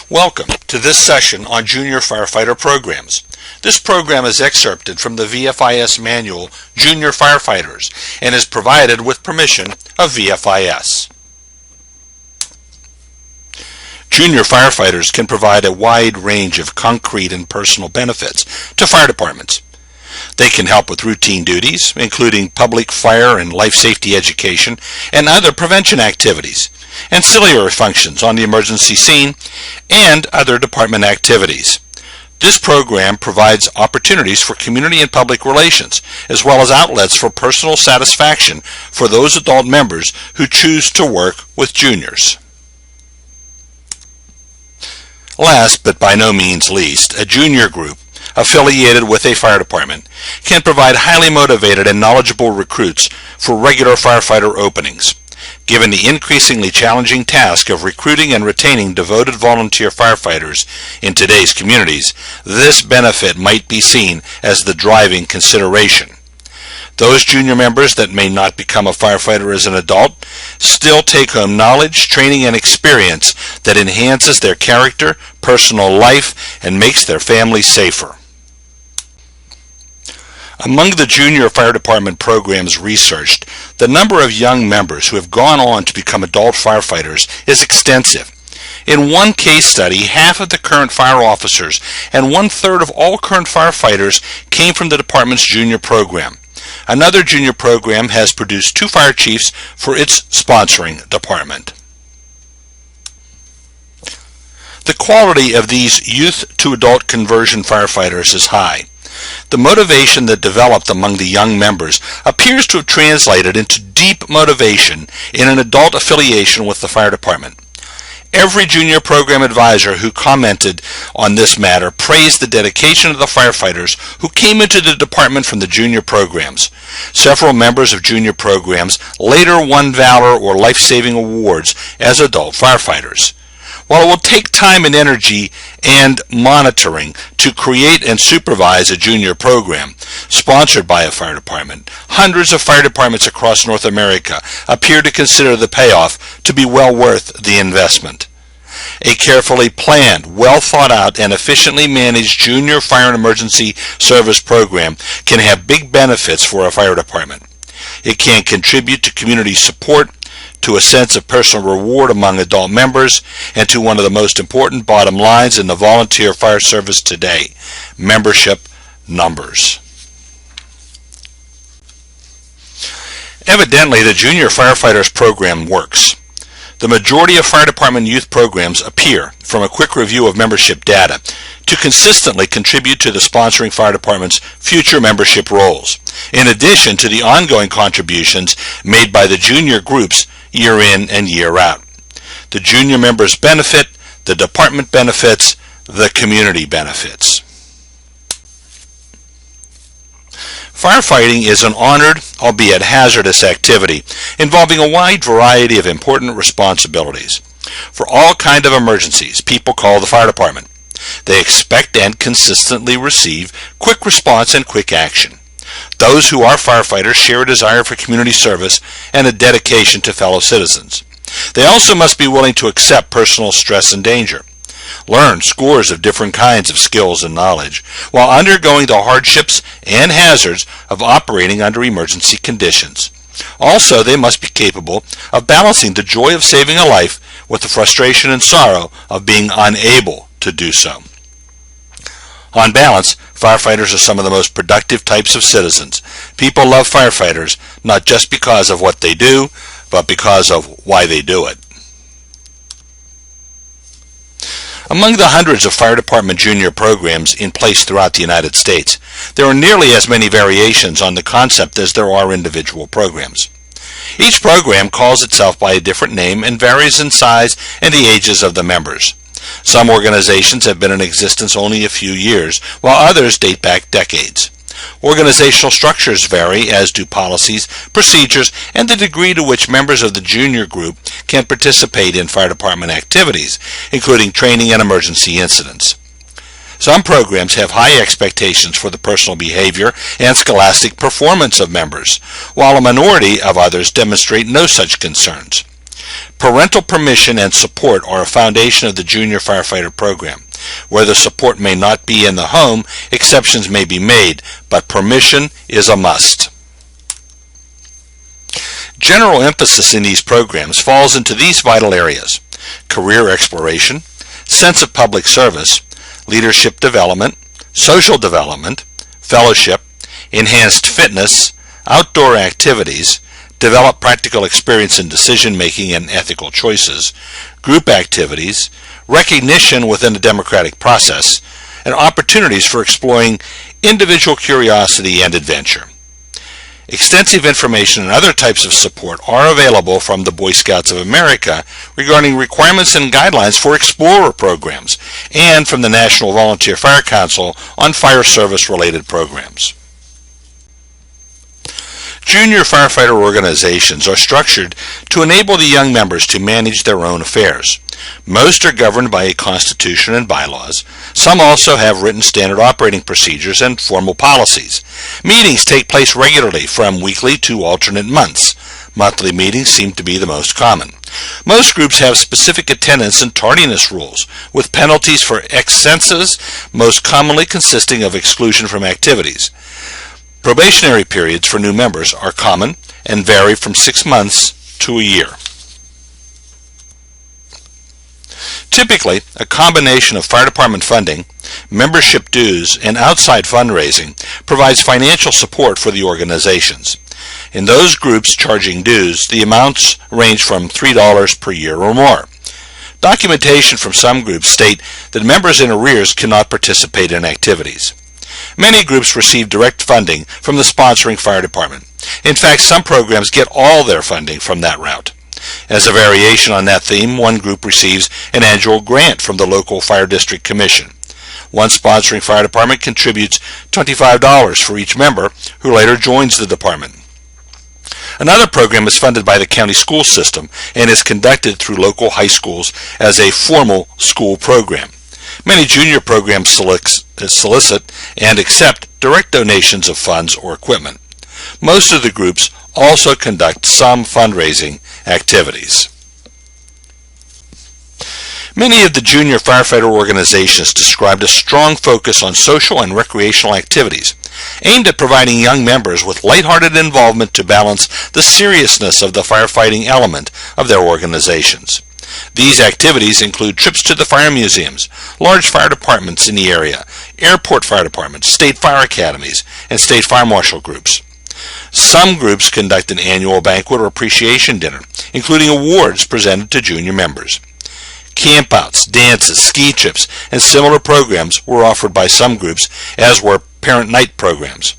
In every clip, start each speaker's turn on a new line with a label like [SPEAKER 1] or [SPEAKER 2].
[SPEAKER 1] Welcome to this session on Junior Firefighter Programs. This program is excerpted from the VFIS manual, Junior Firefighters, and is provided with permission of VFIS. Junior firefighters can provide a wide range of concrete and personal benefits to fire departments. They can help with routine duties, including public fire and life safety education and other prevention activities, ancillary functions on the emergency scene, and other department activities. This program provides opportunities for community and public relations, as well as outlets for personal satisfaction for those adult members who choose to work with juniors. Last, but by no means least, a junior group affiliated with a fire department can provide highly motivated and knowledgeable recruits for regular firefighter openings. Given the increasingly challenging task of recruiting and retaining devoted volunteer firefighters in today's communities, this benefit might be seen as the driving consideration. Those junior members that may not become a firefighter as an adult still take home knowledge, training, and experience that enhances their character, personal life, and makes their family safer. Among the junior fire department programs researched, the number of young members who have gone on to become adult firefighters is extensive. In one case study, half of the current fire officers and one-third of all current firefighters came from the department's junior program. Another junior program has produced 2 fire chiefs for its sponsoring department. The quality of these youth-to-adult conversion firefighters is high. The motivation that developed among the young members appears to have translated into deep motivation in an adult affiliation with the fire department. Every junior program advisor who commented on this matter praised the dedication of the firefighters who came into the department from the junior programs. Several members of junior programs later won Valor or life-saving awards as adult firefighters. While it will take time and energy and monitoring to create and supervise a junior program sponsored by a fire department, hundreds of fire departments across North America appear to consider the payoff to be well worth the investment. A carefully planned, well thought out, and efficiently managed junior fire and emergency service program can have big benefits for a fire department. It can contribute to community support, to a sense of personal reward among adult members, and to one of the most important bottom lines in the volunteer fire service today: membership numbers. Evidently, the Junior Firefighters program works. The majority of fire department youth programs appear, from a quick review of membership data, to consistently contribute to the sponsoring fire department's future membership roles, in addition to the ongoing contributions made by the junior groups year in and year out. The junior members benefit, the department benefits, the community benefits. Firefighting is an honored, albeit hazardous activity involving a wide variety of important responsibilities. For all kinds of emergencies, people call the fire department. They expect and consistently receive quick response and quick action. Those who are firefighters share a desire for community service and a dedication to fellow citizens. They also must be willing to accept personal stress and danger, learn scores of different kinds of skills and knowledge, while undergoing the hardships and hazards of operating under emergency conditions. Also, they must be capable of balancing the joy of saving a life with the frustration and sorrow of being unable to do so. On balance, firefighters are some of the most productive types of citizens. People love firefighters not just because of what they do, but because of why they do it. Among the hundreds of fire department junior programs in place throughout the United States, there are nearly as many variations on the concept as there are individual programs. Each program calls itself by a different name and varies in size and the ages of the members. Some organizations have been in existence only a few years, while others date back decades. Organizational structures vary, as do policies, procedures, and the degree to which members of the junior group can participate in fire department activities, including training and emergency incidents. Some programs have high expectations for the personal behavior and scholastic performance of members, while a minority of others demonstrate no such concerns. Parental permission and support are a foundation of the junior firefighter program. Where the support may not be in the home, exceptions may be made, but permission is a must. General emphasis in these programs falls into these vital areas: career exploration, sense of public service, leadership development, social development, fellowship, enhanced fitness, outdoor activities, develop practical experience in decision-making and ethical choices, group activities, recognition within the democratic process, and opportunities for exploring individual curiosity and adventure. Extensive information and other types of support are available from the Boy Scouts of America regarding requirements and guidelines for Explorer programs, and from the National Volunteer Fire Council on fire service-related programs. Junior firefighter organizations are structured to enable the young members to manage their own affairs. Most are governed by a constitution and bylaws. Some also have written standard operating procedures and formal policies. Meetings take place regularly from weekly to alternate months. Monthly meetings seem to be the most common. Most groups have specific attendance and tardiness rules, with penalties for excesses, most commonly consisting of exclusion from activities. Probationary periods for new members are common and vary from 6 months to a year. Typically, a combination of fire department funding, membership dues, and outside fundraising provides financial support for the organizations. In those groups charging dues, the amounts range from $3 per year or more. Documentation from some groups state that members in arrears cannot participate in activities. Many groups receive direct funding from the sponsoring fire department. In fact, some programs get all their funding from that route. As a variation on that theme, one group receives an annual grant from the local fire district commission. One sponsoring fire department contributes $25 for each member who later joins the department. Another program is funded by the county school system and is conducted through local high schools as a formal school program. Many junior programs solicit and accept direct donations of funds or equipment. Most of the groups also conduct some fundraising activities. Many of the junior firefighter organizations described a strong focus on social and recreational activities, aimed at providing young members with lighthearted involvement to balance the seriousness of the firefighting element of their organizations. These activities include trips to the fire museums, large fire departments in the area, airport fire departments, state fire academies, and state fire marshal groups. Some groups conduct an annual banquet or appreciation dinner, including awards presented to junior members. Campouts, dances, ski trips, and similar programs were offered by some groups, as were parent night programs.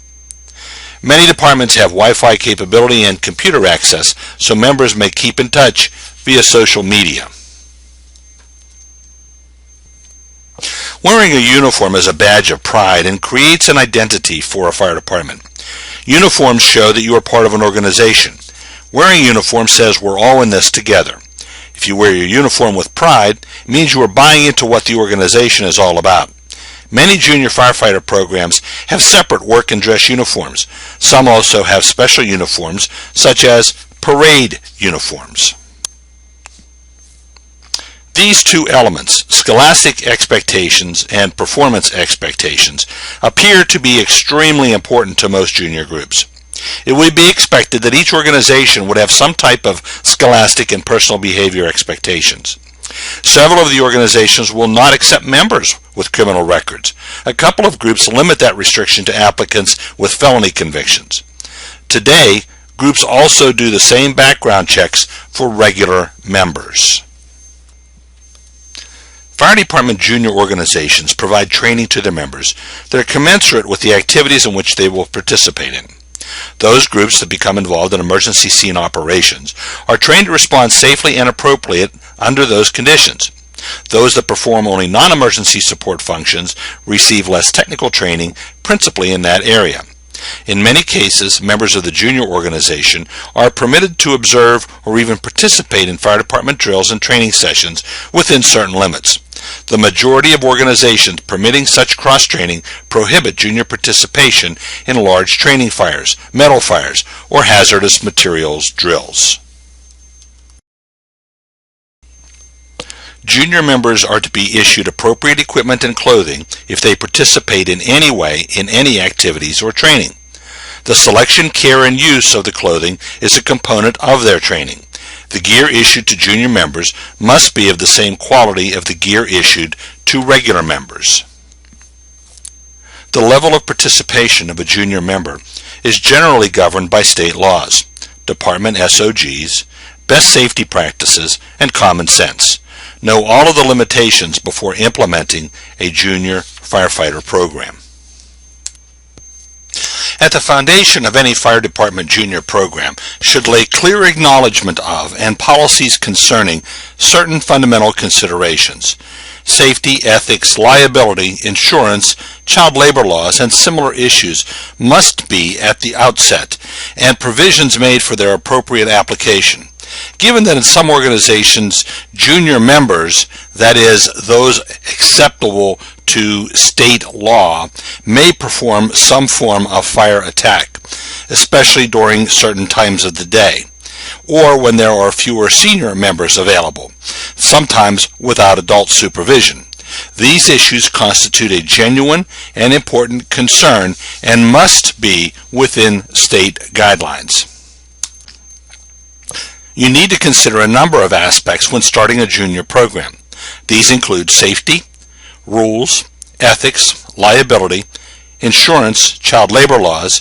[SPEAKER 1] Many departments have Wi-Fi capability and computer access, so members may keep in touch via social media. Wearing a uniform is a badge of pride and creates an identity for a fire department. Uniforms show that you are part of an organization. Wearing a uniform says we're all in this together. If you wear your uniform with pride, it means you are buying into what the organization is all about. Many junior firefighter programs have separate work and dress uniforms. Some also have special uniforms, such as parade uniforms. These two elements, scholastic expectations and performance expectations, appear to be extremely important to most junior groups. It would be expected that each organization would have some type of scholastic and personal behavior expectations. Several of the organizations will not accept members with criminal records. A couple of groups limit that restriction to applicants with felony convictions. Today, groups also do the same background checks for regular members. Fire department junior organizations provide training to their members that are commensurate with the activities in which they will participate in. Those groups that become involved in emergency scene operations are trained to respond safely and appropriately under those conditions. Those that perform only non-emergency support functions receive less technical training, principally in that area. In many cases, members of the junior organization are permitted to observe or even participate in fire department drills and training sessions within certain limits. The majority of organizations permitting such cross-training prohibit junior participation in large training fires, metal fires, or hazardous materials drills. Junior members are to be issued appropriate equipment and clothing if they participate in any way in any activities or training. The selection, care, and use of the clothing is a component of their training. The gear issued to junior members must be of the same quality of the gear issued to regular members. The level of participation of a junior member is generally governed by state laws, department SOGs, best safety practices, and common sense. Know all of the limitations before implementing a junior firefighter program. At the foundation of any fire department junior program should lay clear acknowledgement of and policies concerning certain fundamental considerations. Safety, ethics, liability, insurance, child labor laws, and similar issues must be at the outset, and provisions made for their appropriate application. Given that in some organizations, junior members, that is, those acceptable to state law, may perform some form of fire attack, especially during certain times of the day, or when there are fewer senior members available, sometimes without adult supervision. These issues constitute a genuine and important concern and must be within state guidelines. You need to consider a number of aspects when starting a junior program. These include safety, rules, ethics, liability, insurance, child labor laws,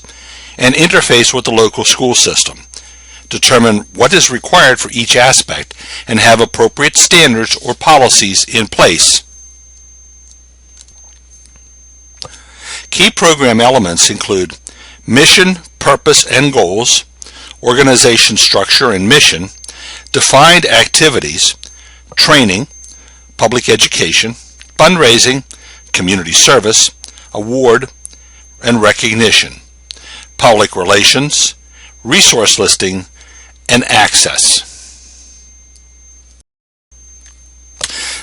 [SPEAKER 1] and interface with the local school system. Determine what is required for each aspect and have appropriate standards or policies in place. Key program elements include mission, purpose, and goals, organization structure and mission, defined activities, training, public education, fundraising, community service, award and recognition, public relations, resource listing, and access.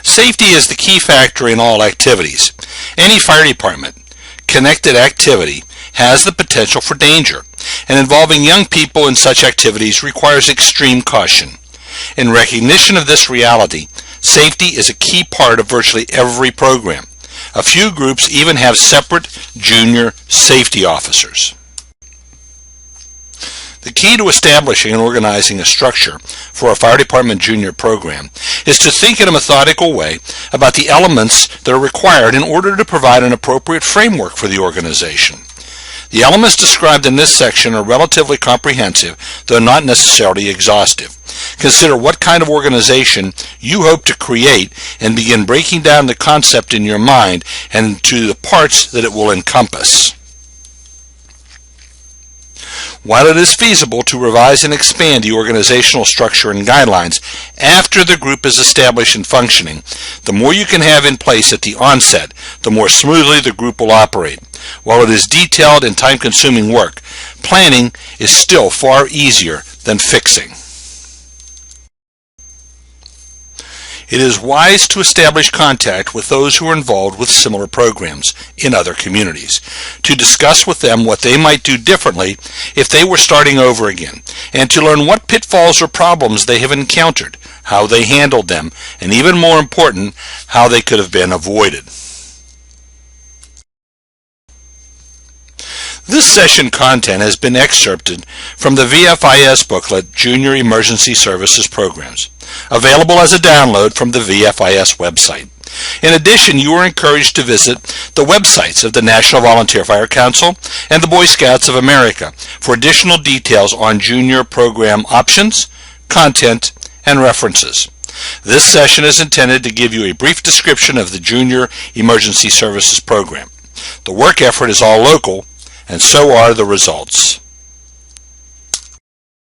[SPEAKER 1] Safety is the key factor in all activities. Any fire department connected activity has the potential for danger, and involving young people in such activities requires extreme caution. In recognition of this reality, safety is a key part of virtually every program. A few groups even have separate junior safety officers. The key to establishing and organizing a structure for a fire department junior program is to think in a methodical way about the elements that are required in order to provide an appropriate framework for the organization. The elements described in this section are relatively comprehensive, though not necessarily exhaustive. Consider what kind of organization you hope to create and begin breaking down the concept in your mind and to the parts that it will encompass. While it is feasible to revise and expand the organizational structure and guidelines after the group is established and functioning, the more you can have in place at the onset, the more smoothly the group will operate. While it is detailed and time-consuming work, planning is still far easier than fixing. It is wise to establish contact with those who are involved with similar programs in other communities, to discuss with them what they might do differently if they were starting over again, and to learn what pitfalls or problems they have encountered, how they handled them, and even more important, how they could have been avoided. This session content has been excerpted from the VFIS booklet, Junior Emergency Services Programs, available as a download from the VFIS website. In addition, you are encouraged to visit the websites of the National Volunteer Fire Council and the Boy Scouts of America for additional details on junior program options, content, and references. This session is intended to give you a brief description of the Junior Emergency Services Program. The work effort is all local, and so are the results.